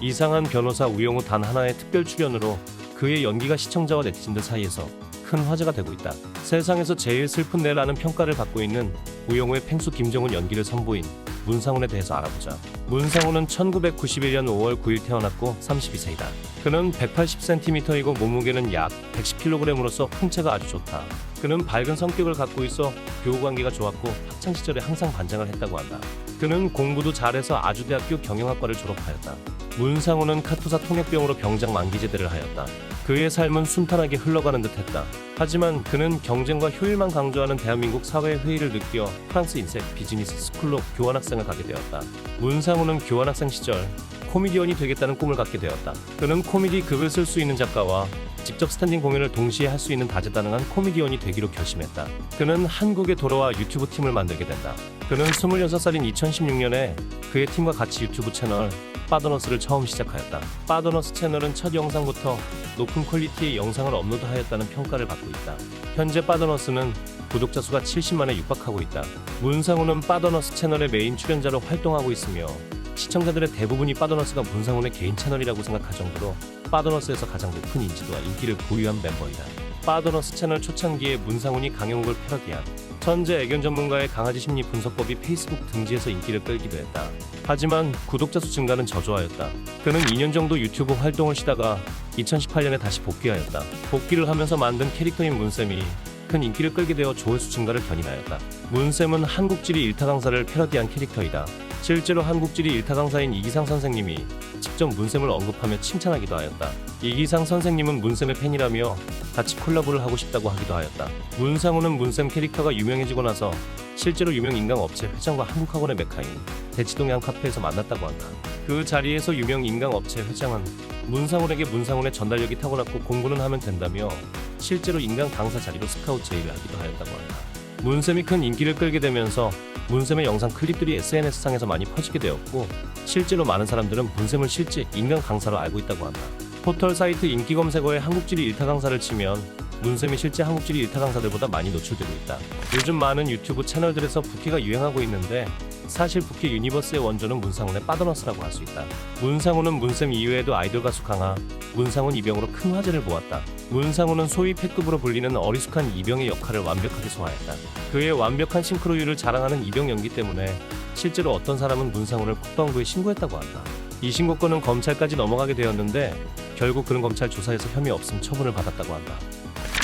이상한 변호사 우영우 단 하나의 특별 출연으로 그의 연기가 시청자와 네티즌들 사이에서 큰 화제가 되고 있다. 세상에서 제일 슬픈 내라는 평가를 받고 있는 우영우의 팽수 김정은 연기를 선보인 문상훈에 대해서 알아보자. 문상훈은 1991년 5월 9일 태어났고 32세이다. 그는 180cm이고 몸무게는 약 110kg으로서 풍채가 아주 좋다. 그는 밝은 성격을 갖고 있어 교우관계가 좋았고 학창시절에 항상 반장을 했다고 한다. 그는 공부도 잘해서 아주대학교 경영학과를 졸업하였다. 문상훈은 카투사 통역병으로 병장 만기제대를 하였다. 그의 삶은 순탄하게 흘러가는 듯했다. 하지만 그는 경쟁과 효율만 강조하는 대한민국 사회의 회의를 느껴 프랑스 인쇄 비즈니스 스쿨로 교환학생을 가게 되었다. 문상훈은 교환학생 시절 코미디언이 되겠다는 꿈을 갖게 되었다. 그는 코미디 극을 쓸 수 있는 작가와 직접 스탠딩 공연을 동시에 할 수 있는 다재다능한 코미디언이 되기로 결심했다. 그는 한국에 돌아와 유튜브 팀을 만들게 된다. 그는 26살인 2016년에 그의 팀과 같이 유튜브 채널 빠더너스를 처음 시작하였다. 빠더너스 채널은 첫 영상부터 높은 퀄리티의 영상을 업로드하였다는 평가를 받고 있다. 현재 빠더너스는 구독자 수가 70만에 육박하고 있다. 문상훈은 빠더너스 채널의 메인 출연자로 활동하고 있으며 시청자들의 대부분이 빠더너스가 문상훈의 개인 채널이라고 생각할 정도로 빠더너스에서 가장 높은 인지도와 인기를 보유한 멤버이다. 빠더너스 채널 초창기에 문상훈이 강영욱을 패러디한 천재 애견 전문가의 강아지 심리 분석법이 페이스북 등지에서 인기를 끌기도 했다. 하지만 구독자 수 증가는 저조하였다. 그는 2년 정도 유튜브 활동을 쉬다가 2018년에 다시 복귀하였다. 복귀를 하면서 만든 캐릭터인 문쌤이 큰 인기를 끌게 되어 조회수 증가를 견인하였다. 문쌤은 한국지리 일타 강사를 패러디한 캐릭터이다. 실제로 한국지리 일타 강사인 이기상 선생님이 직접 문쌤을 언급하며 칭찬하기도 하였다. 이기상 선생님은 문쌤의 팬이라며 같이 콜라보를 하고 싶다고 하기도 하였다. 문상훈은 문쌤 캐릭터가 유명해지고 나서 실제로 유명 인강업체 회장과 한국학원의 메카인 대치동의 한 카페에서 만났다고 한다. 그 자리에서 유명 인강업체 회장은 문상훈에게 문상훈의 전달력이 타고났고 공부는 하면 된다며 실제로 인강 강사 자리로 스카우트 제의를 하기도 하였다고 한다. 문쌤이 큰 인기를 끌게 되면서 문쌤의 영상 클립들이 SNS상에서 많이 퍼지게 되었고 실제로 많은 사람들은 문쌤을 실제 인강 강사로 알고 있다고 한다. 포털 사이트 인기 검색어에 한국지리 일타 강사를 치면 문쌤이 실제 한국지리 일타 강사들보다 많이 노출되고 있다. 요즘 많은 유튜브 채널들에서 부캐가 유행하고 있는데 사실 부캐 유니버스의 원조는 문상훈의 빠더너스라고 할 수 있다. 문상훈은 문쌤 이외에도 아이돌 가수 강하, 문상훈 이병으로 큰 화제를 모았다. 문상훈은 소위 패급으로 불리는 어리숙한 이병의 역할을 완벽하게 소화했다. 그의 완벽한 싱크로율을 자랑하는 이병 연기 때문에 실제로 어떤 사람은 문상훈을 국방부에 신고했다고 한다. 이 신고 건은 검찰까지 넘어가게 되었는데 결국 그는 검찰 조사에서 혐의 없음 처분을 받았다고 한다.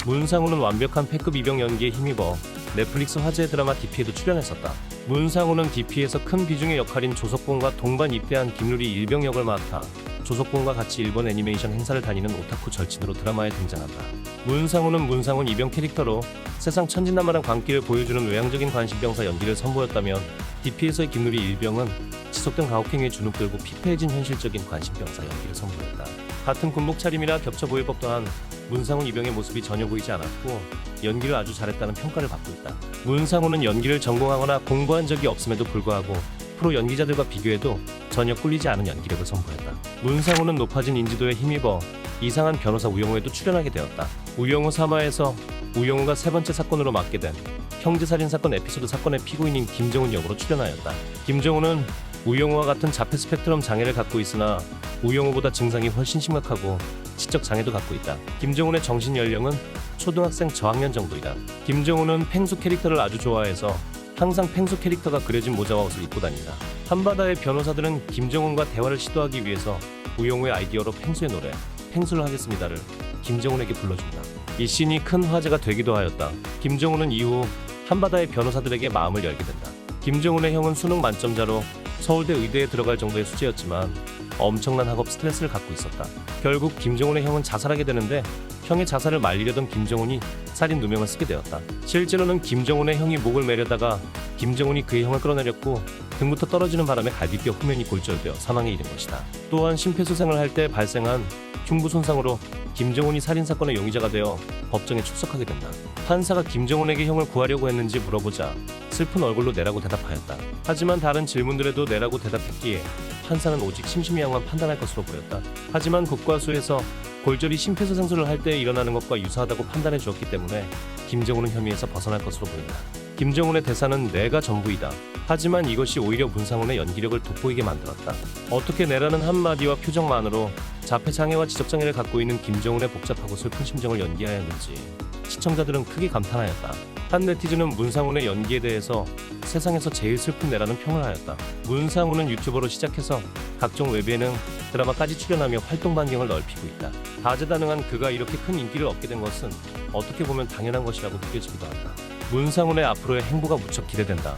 문상훈은 완벽한 패급 이병 연기에 힘입어 넷플릭스 화제 드라마 DP에도 출연했었다. 문상훈은 DP에서 큰 비중의 역할인 조석봉과 동반 입대한 김루리 일병 역을 맡아 조석봉과 같이 일본 애니메이션 행사를 다니는 오타쿠 절친으로 드라마에 등장한다. 문상훈은 문상훈 이병 캐릭터로 세상 천진난만한 광기를 보여주는 외향적인 관심병사 연기를 선보였다면 DP에서의 김루리 일병은 지속된 가혹행위에 주눅들고 피폐해진 현실적인 관심병사 연기를 선보였다. 같은 군복 차림이라 겹쳐 보일 법도 한 문상훈 이병의 모습이 전혀 보이지 않았고 연기를 아주 잘했다는 평가를 받고 있다. 문상훈은 연기를 전공하거나 공부한 적이 없음에도 불구하고 프로 연기자들과 비교해도 전혀 꿀리지 않은 연기력을 선보였다. 문상훈은 높아진 인지도에 힘입어 이상한 변호사 우영우에도 출연하게 되었다. 우영우 3화에서 우영우가 세 번째 사건으로 맡게 된 형제살인사건 에피소드 사건의 피고인인 김정훈 역으로 출연하였다. 김정훈은 우영우와 같은 자폐 스펙트럼 장애를 갖고 있으나 우영우보다 증상이 훨씬 심각하고 지적 장애도 갖고 있다. 김정훈의 정신 연령은 초등학생 저학년 정도이다. 김정훈은 팽수 캐릭터를 아주 좋아해서 항상 팽수 캐릭터가 그려진 모자와 옷을 입고 다닌다. 한바다의 변호사들은 김정훈과 대화를 시도하기 위해서 우영우의 아이디어로 팽수의 노래 팽수를 하겠습니다를 김정훈에게 불러준다. 이 씬이 큰 화제가 되기도 하였다. 김정훈은 이후 한바다의 변호사들에게 마음을 열게 된다. 김정훈의 형은 수능 만점자로 서울대 의대에 들어갈 정도의 수재였지만 엄청난 학업 스트레스를 갖고 있었다. 결국 김정훈의 형은 자살하게 되는데 형의 자살을 말리려던 김정훈이 살인 누명을 쓰게 되었다. 실제로는 김정훈의 형이 목을 매려다가 김정훈이 그의 형을 끌어내렸고 등부터 떨어지는 바람에 갈비뼈 후면이 골절되어 사망에 이른 것이다. 또한 심폐소생을 할 때 발생한 흉부 손상으로 김정훈이 살인사건의 용의자가 되어 법정에 출석하게 된다. 판사가 김정훈에게 형을 구하려고 했는지 물어보자 슬픈 얼굴로 내라고 대답하였다. 하지만 다른 질문들에도 내라고 대답했기에 판사는 오직 심심이양만 판단할 것으로 보였다. 하지만 국과수에서 골절이 심폐소생술을 할 때 일어나는 것과 유사하다고 판단해 주었기 때문에 김정훈은 혐의에서 벗어날 것으로 보인다. 김정은의 대사는 내가 전부이다. 하지만 이것이 오히려 문상훈의 연기력을 돋보이게 만들었다. 어떻게 내라는 한마디와 표정만으로 자폐장애와 지적장애를 갖고 있는 김정은의 복잡하고 슬픈 심정을 연기하였는지 시청자들은 크게 감탄하였다. 한 네티즌은 문상훈의 연기에 대해서 세상에서 제일 슬픈 내라는 평을 하였다. 문상훈은 유튜버로 시작해서 각종 웹예능, 드라마까지 출연하며 활동 반경을 넓히고 있다. 다재다능한 그가 이렇게 큰 인기를 얻게 된 것은 어떻게 보면 당연한 것이라고 느껴지기도 한다. 문상훈의 앞으로의 행보가 무척 기대된다.